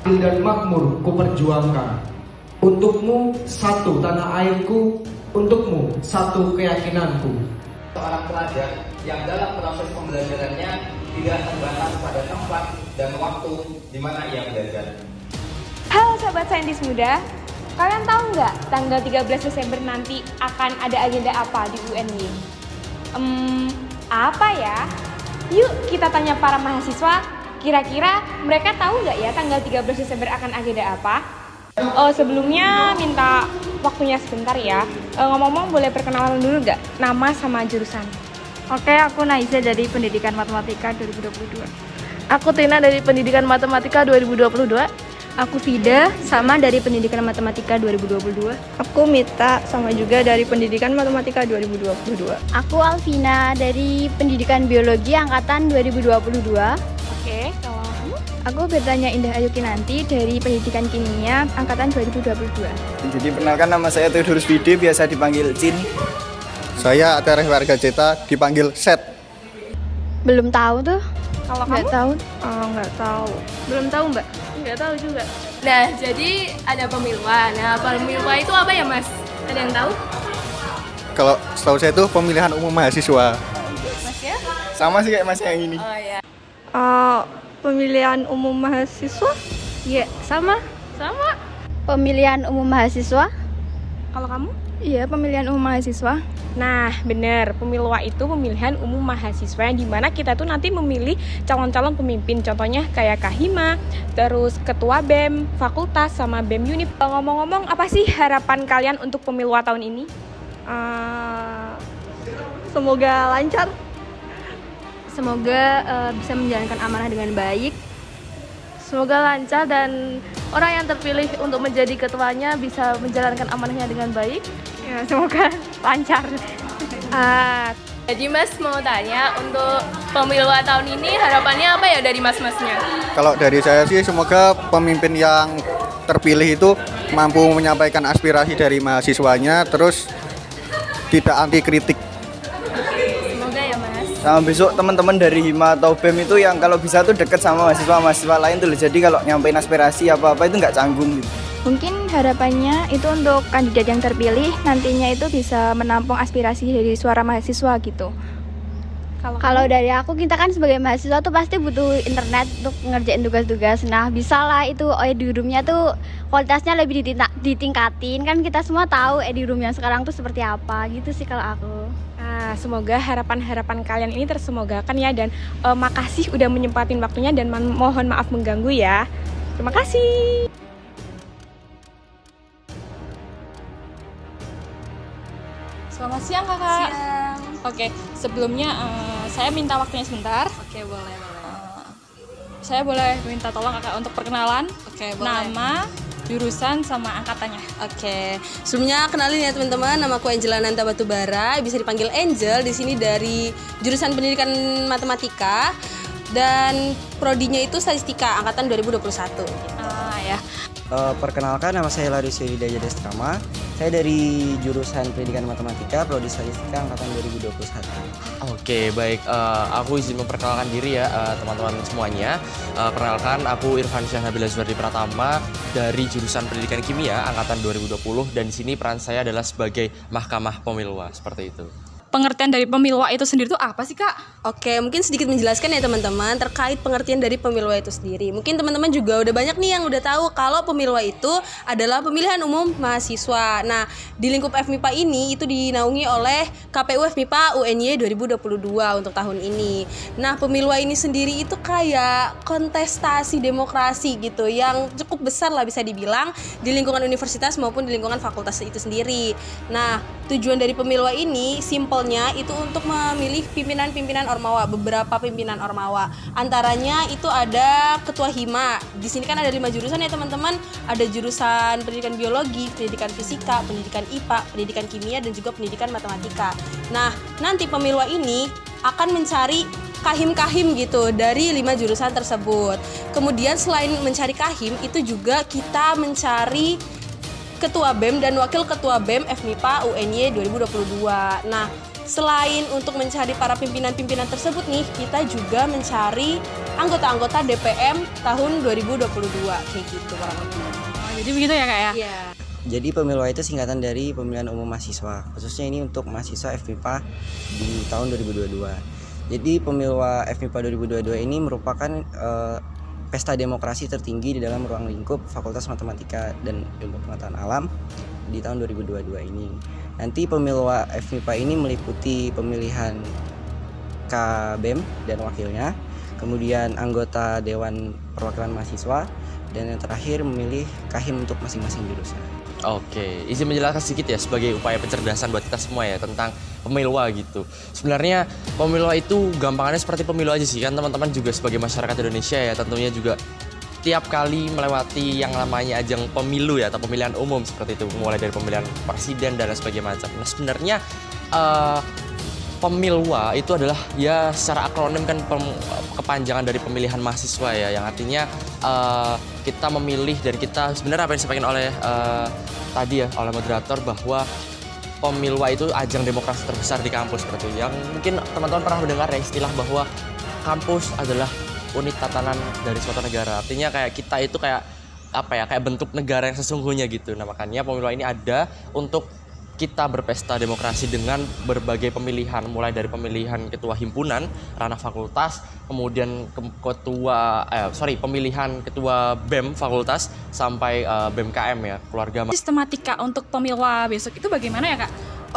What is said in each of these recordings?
adil dan makmur kuperjuangkan. Untukmu satu tanah airku, untukmu satu keyakinanku. Seorang pelajar yang dalam proses pembelajarannya tidak terbatas pada tempat dan waktu di mana ia belajar. Halo sahabat saintis muda, kalian tahu nggak tanggal 13 Desember nanti akan ada agenda apa di UNY? Apa ya? Yuk kita tanya para mahasiswa, kira-kira mereka tahu nggak ya tanggal 13 Desember akan agenda apa? Sebelumnya minta waktunya sebentar ya. Ngomong-ngomong boleh perkenalan dulu nggak? Nama sama jurusan. Oke, aku Naisa dari Pendidikan Matematika 2022. Aku Tina dari Pendidikan Matematika 2022. Aku Vida, sama dari Pendidikan Matematika 2022. Aku Mita, sama juga dari Pendidikan Matematika 2022. Aku Alvina dari Pendidikan Biologi Angkatan 2022. Oke, kalau kamu? Aku Bertanya Indah Ayu Kinanti dari Pendidikan Kimia Angkatan 2022. Jadi perkenalkan, nama saya Theodorus Vide, biasa dipanggil Cin. Saya Atareh Warga Ceta, dipanggil Set. Belum tahu tuh. Kalau Nggak kamu? tahu? Nggak tahu. Belum tahu, Mbak? Nggak tahu juga. Nah, jadi ada pemilwa. Nah, pemilwa itu apa ya, Mas? Ada yang tahu? Kalau setahu saya itu pemilihan umum mahasiswa. Mas ya? Sama sih kayak mas yang ini. Oh ya. Pemilihan umum mahasiswa? Iya, sama. Sama. Pemilihan umum mahasiswa. Kalau kamu? Iya, pemilihan umum mahasiswa. Nah, benar. Pemilwa itu pemilihan umum mahasiswa yang dimana kita tuh nanti memilih calon-calon pemimpin. Contohnya kayak Kahima, terus ketua BEM, fakultas, sama BEM Univ. Ngomong-ngomong, apa sih harapan kalian untuk pemilwa tahun ini? Semoga lancar. Semoga bisa menjalankan amanah dengan baik. Semoga lancar dan orang yang terpilih untuk menjadi ketuanya bisa menjalankan amanahnya dengan baik. Ya, semoga lancar. Jadi Mas mau tanya, untuk pemilwa tahun ini harapannya apa ya dari mas-masnya? Kalau dari saya sih semoga pemimpin yang terpilih itu mampu menyampaikan aspirasi dari mahasiswanya, terus tidak anti kritik. Semoga ya Mas. Sama besok teman-teman dari Hima atau BEM itu yang kalau bisa tuh deket sama mahasiswa-mahasiswa lain tuh. Jadi kalau nyampein aspirasi apa-apa itu nggak canggung gitu. Mungkin harapannya itu untuk kandidat yang terpilih nantinya itu bisa menampung aspirasi dari suara mahasiswa gitu. Kalau dari aku, kita kan sebagai mahasiswa tuh pasti butuh internet untuk ngerjain tugas-tugas. Nah, bisa lah itu Edi-roomnya tuh kualitasnya lebih ditingkatin. Kan kita semua tahu Edi-room yang sekarang tuh seperti apa gitu sih kalau aku. Semoga harapan-harapan kalian ini tersemogakan ya. Dan makasih udah menyempatin waktunya dan mohon maaf mengganggu ya. Terima kasih. Selamat siang Kakak. Siang. Oke, sebelumnya saya minta waktunya sebentar. Oke, boleh. Saya boleh minta tolong Kakak untuk perkenalan? Oke, boleh. Nama, jurusan, sama angkatannya. Oke. Sebelumnya kenalin ya teman-teman, nama aku Angela Nanta Batubara, bisa dipanggil Angel. Di sini dari jurusan Pendidikan Matematika dan prodinya itu Statistika angkatan 2021. Ya. Perkenalkan, nama saya Larisio Hidayah Destrama. Saya dari jurusan Pendidikan Matematika, prodi Statistika angkatan 2021. Oke, baik. Aku izin memperkenalkan diri ya teman-teman semuanya. Perkenalkan, aku Irfan Syah Nabila Zuardi Pratama dari jurusan Pendidikan Kimia angkatan 2020 dan di sini peran saya adalah sebagai Mahkamah Pemilwa, seperti itu. Pengertian dari pemilwa itu sendiri itu apa sih Kak? Oke, mungkin sedikit menjelaskan ya teman-teman terkait pengertian dari pemilwa itu sendiri. Mungkin teman-teman juga udah banyak nih yang udah tahu kalau pemilwa itu adalah pemilihan umum mahasiswa. Nah, di lingkup FMIPA ini itu dinaungi oleh KPU FMIPA UNY 2022 untuk tahun ini. Nah, pemilwa ini sendiri itu kayak kontestasi demokrasi gitu yang cukup besar lah bisa dibilang di lingkungan universitas maupun di lingkungan fakultas itu sendiri. Nah, tujuan dari pemilwa ini simpelnya itu untuk memilih pimpinan-pimpinan Ormawa, beberapa pimpinan Ormawa. Antaranya itu ada Ketua Hima. Di sini kan ada 5 jurusan ya teman-teman. Ada jurusan Pendidikan Biologi, Pendidikan Fisika, Pendidikan IPA, Pendidikan Kimia dan juga Pendidikan Matematika. Nah, nanti pemilwa ini akan mencari kahim-kahim gitu dari 5 jurusan tersebut. Kemudian selain mencari kahim, itu juga kita mencari Ketua BEM dan Wakil Ketua BEM FMIPA UNY 2022. Nah, selain untuk mencari para pimpinan-pimpinan tersebut nih, kita juga mencari anggota-anggota DPM tahun 2022 kayak gitu kurang lebih. Jadi begitu ya Kak ya? Iya. Jadi Pemilwa itu singkatan dari Pemilihan Umum Mahasiswa, khususnya ini untuk mahasiswa FMIPA di tahun 2022. Jadi Pemilwa FMIPA 2022 ini merupakan pesta demokrasi tertinggi di dalam ruang lingkup Fakultas Matematika dan Ilmu Pengetahuan Alam di tahun 2022 ini. Nanti Pemilwa FMIPA ini meliputi pemilihan KBEM dan wakilnya, kemudian anggota Dewan Perwakilan Mahasiswa, dan yang terakhir memilih Kahim untuk masing-masing jurusan. Oke, izin menjelaskan sedikit ya sebagai upaya pencerdasan buat kita semua ya tentang pemilwa gitu. Sebenarnya pemilwa itu gampangannya seperti pemilu aja sih kan teman-teman juga sebagai masyarakat Indonesia ya tentunya juga tiap kali melewati yang namanya ajang pemilu ya atau pemilihan umum seperti itu, mulai dari pemilihan presiden dan lain sebagainya macam. Nah sebenarnya Pemilwa itu adalah ya secara akronim kan kepanjangan dari pemilihan mahasiswa ya, yang artinya kita memilih dan kita sebenarnya apa yang disampaikan oleh tadi ya oleh moderator bahwa Pemilwa itu ajang demokrasi terbesar di kampus seperti itu. Yang mungkin teman-teman pernah mendengar ya istilah bahwa kampus adalah unit tatanan dari suatu negara. Artinya kayak kita itu kayak apa ya, kayak bentuk negara yang sesungguhnya gitu. Nah makanya Pemilwa ini ada untuk kita berpesta demokrasi dengan berbagai pemilihan, mulai dari pemilihan ketua himpunan, ranah fakultas, kemudian pemilihan ketua BEM fakultas sampai BEM-KM ya, keluarga. Sistematika untuk Pemilwa besok itu bagaimana ya Kak?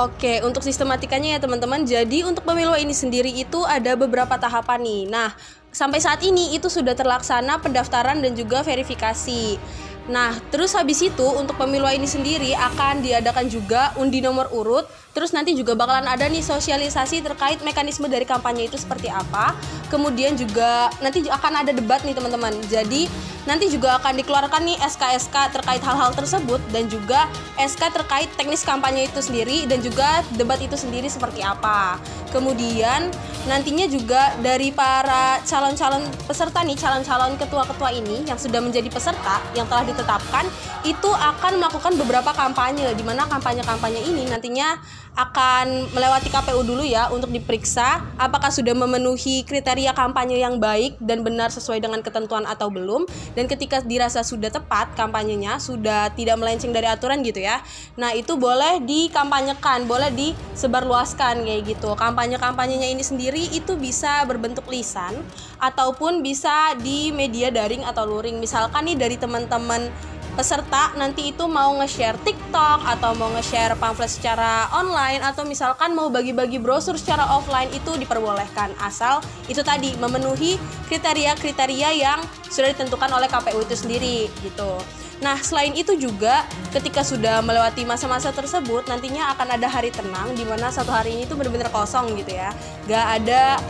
Oke, untuk sistematikanya ya teman-teman. Jadi untuk Pemilwa ini sendiri itu ada beberapa tahapan nih. Nah, sampai saat ini itu sudah terlaksana pendaftaran dan juga verifikasi. Nah, terus habis itu untuk Pemilwa ini sendiri akan diadakan juga undi nomor urut. Terus nanti juga bakalan ada nih sosialisasi terkait mekanisme dari kampanye itu seperti apa. Kemudian juga nanti akan ada debat nih teman-teman. Jadi nanti juga akan dikeluarkan nih SK-SK terkait hal-hal tersebut dan juga SK terkait teknis kampanye itu sendiri dan juga debat itu sendiri seperti apa. Kemudian nantinya juga dari para calon-calon peserta nih, calon-calon ketua-ketua ini yang sudah menjadi peserta yang telah ditetapkan itu akan melakukan beberapa kampanye, di mana kampanye-kampanye ini nantinya akan melewati KPU dulu ya untuk diperiksa apakah sudah memenuhi kriteria kampanye yang baik dan benar sesuai dengan ketentuan atau belum. Dan ketika dirasa sudah tepat kampanyenya, sudah tidak melenceng dari aturan gitu ya, nah itu boleh dikampanyekan, boleh disebarluaskan kayak gitu. Kampanye-kampanyenya ini sendiri itu bisa berbentuk lisan ataupun bisa di media daring atau luring. Misalkan nih dari teman-teman peserta nanti itu mau nge-share TikTok atau mau nge-share pamflet secara online atau misalkan mau bagi-bagi brosur secara offline, itu diperbolehkan asal itu tadi memenuhi kriteria-kriteria yang sudah ditentukan oleh KPU itu sendiri gitu. Nah selain itu juga ketika sudah melewati masa-masa tersebut nantinya akan ada hari tenang di mana satu hari ini tuh benar-benar kosong gitu ya, gak ada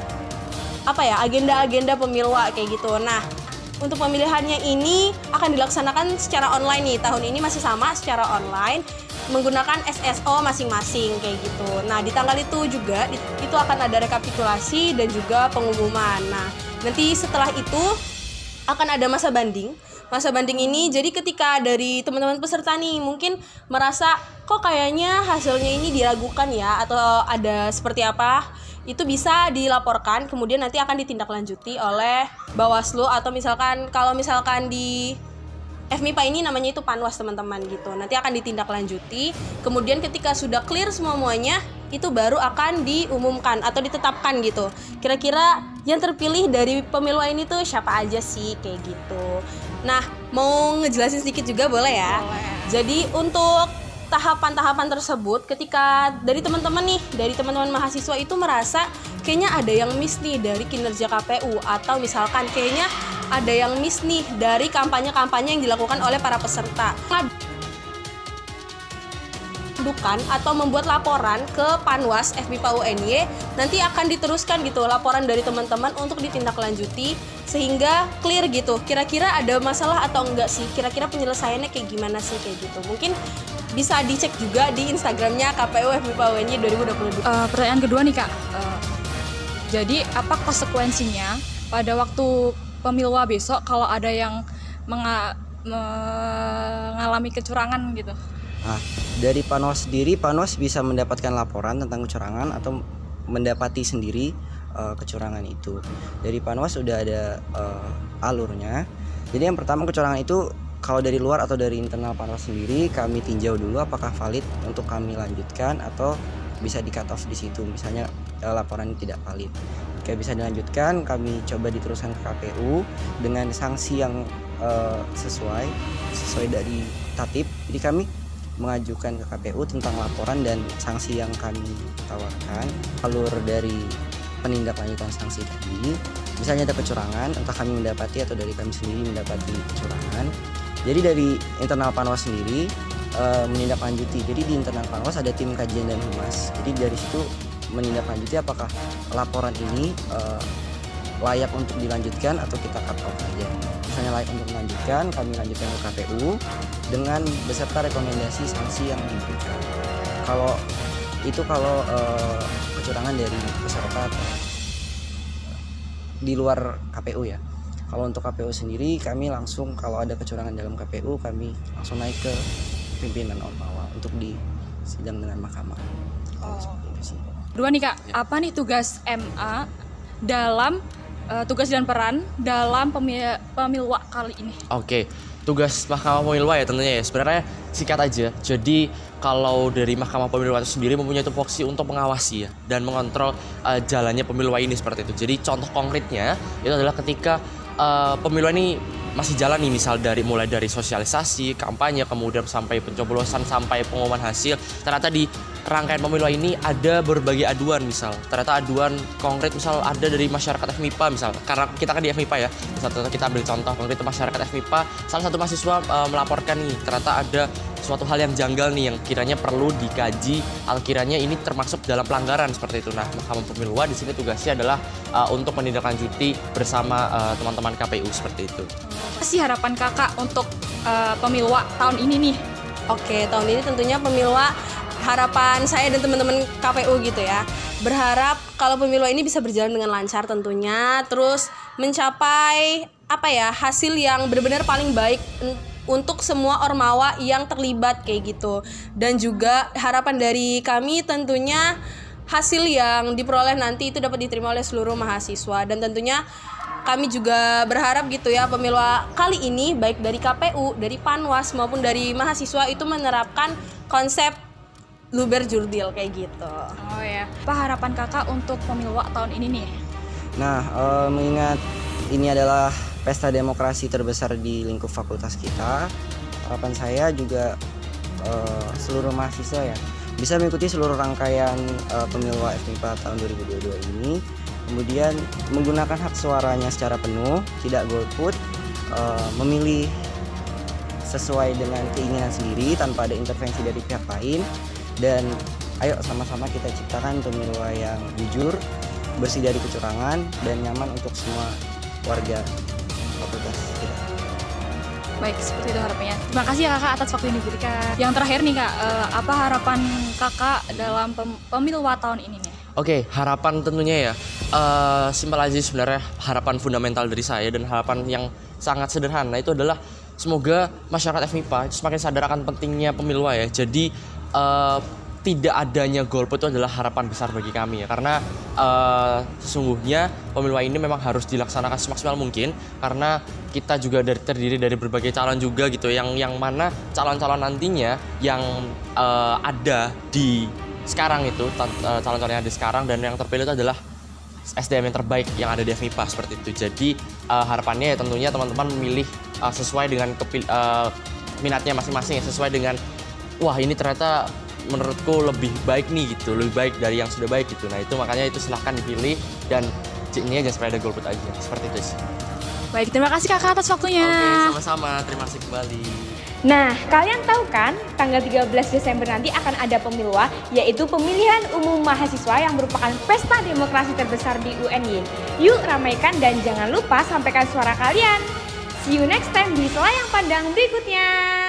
agenda-agenda Pemilwa kayak gitu. Nah untuk pemilihannya ini akan dilaksanakan secara online nih, tahun ini masih sama secara online menggunakan SSO masing-masing kayak gitu. Nah di tanggal itu juga itu akan ada rekapitulasi dan juga pengumuman. Nah nanti setelah itu akan ada masa banding. Masa banding ini jadi ketika dari teman-teman peserta nih mungkin merasa kok kayaknya hasilnya ini diragukan ya atau ada seperti apa, itu bisa dilaporkan, kemudian nanti akan ditindaklanjuti oleh Bawaslu atau misalkan kalau misalkan di FMIPA ini namanya itu Panwas teman-teman gitu. Nanti akan ditindaklanjuti, kemudian ketika sudah clear semuanya itu baru akan diumumkan atau ditetapkan gitu. Kira-kira yang terpilih dari Pemilwa ini tuh siapa aja sih kayak gitu. Nah, mau ngejelasin sedikit juga boleh ya? Boleh. Jadi untuk tahapan-tahapan tersebut ketika dari teman-teman mahasiswa itu merasa kayaknya ada yang miss nih dari kinerja KPU atau misalkan kayaknya ada yang miss nih dari kampanye-kampanye yang dilakukan oleh para peserta, atau membuat laporan ke Panwas FMIPA UNY, nanti akan diteruskan gitu laporan dari teman-teman untuk ditindaklanjuti sehingga clear gitu, kira-kira ada masalah atau enggak sih, kira-kira penyelesaiannya kayak gimana sih kayak gitu. Mungkin bisa dicek juga di Instagramnya KPU FMIPA UNY 2022. Pertanyaan kedua nih Kak, jadi apa konsekuensinya pada waktu Pemilwa besok kalau ada yang mengalami kecurangan gitu? Nah, dari Panwas sendiri, Panwas bisa mendapatkan laporan tentang kecurangan atau mendapati sendiri kecurangan itu. Dari Panwas sudah ada alurnya. Jadi yang pertama, kecurangan itu kalau dari luar atau dari internal Panwas sendiri kami tinjau dulu apakah valid untuk kami lanjutkan atau bisa di cut off di situ. Misalnya laporan ini tidak valid. Jika bisa dilanjutkan, kami coba diteruskan ke KPU dengan sanksi yang sesuai dari tatib. Jadi kami mengajukan ke KPU tentang laporan dan sanksi yang kami tawarkan. Alur dari penindaklanjutan sanksi tadi, misalnya ada kecurangan, entah kami mendapati atau dari kami sendiri mendapati kecurangan. Jadi dari internal Panwas sendiri menindaklanjuti. Jadi di internal Panwas ada tim kajian dan humas. Jadi dari situ menindaklanjuti apakah laporan ini layak untuk dilanjutkan atau kita cut off saja. Misalnya layak untuk melanjutkan, kami lanjutkan ke KPU dengan beserta rekomendasi sanksi yang diberikan. Kalau kecurangan dari peserta di luar KPU ya. Kalau untuk KPU sendiri, kami langsung kalau ada kecurangan dalam KPU, kami langsung naik ke pimpinan Ormawa untuk disidang dengan mahkamah. Seperti itu sih. Dua nih Kak, apa nih tugas MA dalam tugas dan peran dalam pemilwa kali ini? Oke, tugas Mahkamah Pemilwa ya tentunya ya. Sebenarnya singkat aja. Jadi kalau dari Mahkamah Pemilwa itu sendiri mempunyai tupoksi untuk mengawasi ya dan mengontrol jalannya pemilwa ini seperti itu. Jadi contoh konkretnya itu adalah ketika pemilwa ini masih jalan nih, misal mulai dari sosialisasi, kampanye, kemudian sampai pencoblosan, sampai pengumuman hasil. Ternyata di rangkaian pemilu ini ada berbagai aduan, misal ternyata aduan konkret, misal ada dari masyarakat FMIPA, misal karena kita kan di FMIPA ya, misal kita ambil contoh konkret masyarakat FMIPA, salah satu mahasiswa melaporkan nih ternyata ada suatu hal yang janggal nih yang kiranya perlu dikaji atau kiranya ini termasuk dalam pelanggaran seperti itu. Nah, Mahkamah Pemilwa di sini tugasnya adalah untuk menindaklanjuti bersama teman-teman KPU seperti itu. Apa sih harapan Kakak untuk Pemilwa tahun ini nih? Oke, tahun ini tentunya Pemilwa, harapan saya dan teman-teman KPU gitu ya, berharap kalau pemilu ini bisa berjalan dengan lancar tentunya, terus mencapai hasil yang benar-benar paling baik untuk semua ormawa yang terlibat kayak gitu. Dan juga harapan dari kami tentunya hasil yang diperoleh nanti itu dapat diterima oleh seluruh mahasiswa. Dan tentunya kami juga berharap gitu ya, pemilu kali ini baik dari KPU, dari Panwas maupun dari mahasiswa itu menerapkan konsep luber jurdil kayak gitu. Oh ya. Apa harapan Kakak untuk pemilu tahun ini nih? Nah, mengingat ini adalah pesta demokrasi terbesar di lingkup fakultas kita, harapan saya juga seluruh mahasiswa ya bisa mengikuti seluruh rangkaian pemilu FMIPA tahun 2022 ini, kemudian menggunakan hak suaranya secara penuh, tidak golput, memilih sesuai dengan keinginan sendiri tanpa ada intervensi dari pihak lain, dan ayo sama-sama kita ciptakan pemilu yang jujur, bersih dari kecurangan, dan nyaman untuk semua warga fakultas kita. Baik, seperti itu harapannya. Terima kasih ya Kakak atas waktu yang diberikan. Yang terakhir nih Kak, apa harapan Kakak dalam pemilu tahun ini nih? Oke, harapan tentunya ya simpel aja sebenarnya, harapan fundamental dari saya dan harapan yang sangat sederhana itu adalah semoga masyarakat FMIPA semakin sadar akan pentingnya pemilu ya. Jadi tidak adanya golput itu adalah harapan besar bagi kami ya, karena sesungguhnya pemilu ini memang harus dilaksanakan semaksimal mungkin, karena kita juga terdiri dari berbagai calon juga gitu, yang mana calon-calon nantinya yang ada di sekarang itu, calon-calon yang ada sekarang dan yang terpilih itu adalah SDM yang terbaik yang ada di FMIPA seperti itu. Jadi harapannya ya tentunya teman-teman memilih sesuai dengan minatnya masing-masing ya, sesuai dengan wah ini ternyata menurutku lebih baik nih gitu, lebih baik dari yang sudah baik gitu. Nah itu makanya itu silahkan dipilih dan ini aja supaya ada golput aja, seperti itu sih. Baik, terima kasih Kakak atas waktunya. Oke, sama-sama, terima kasih kembali. Nah, kalian tahu kan tanggal 13 Desember nanti akan ada pemilwa, yaitu pemilihan umum mahasiswa yang merupakan pesta demokrasi terbesar di UNY. Yuk ramaikan dan jangan lupa sampaikan suara kalian. See you next time di Selayang Pandang berikutnya.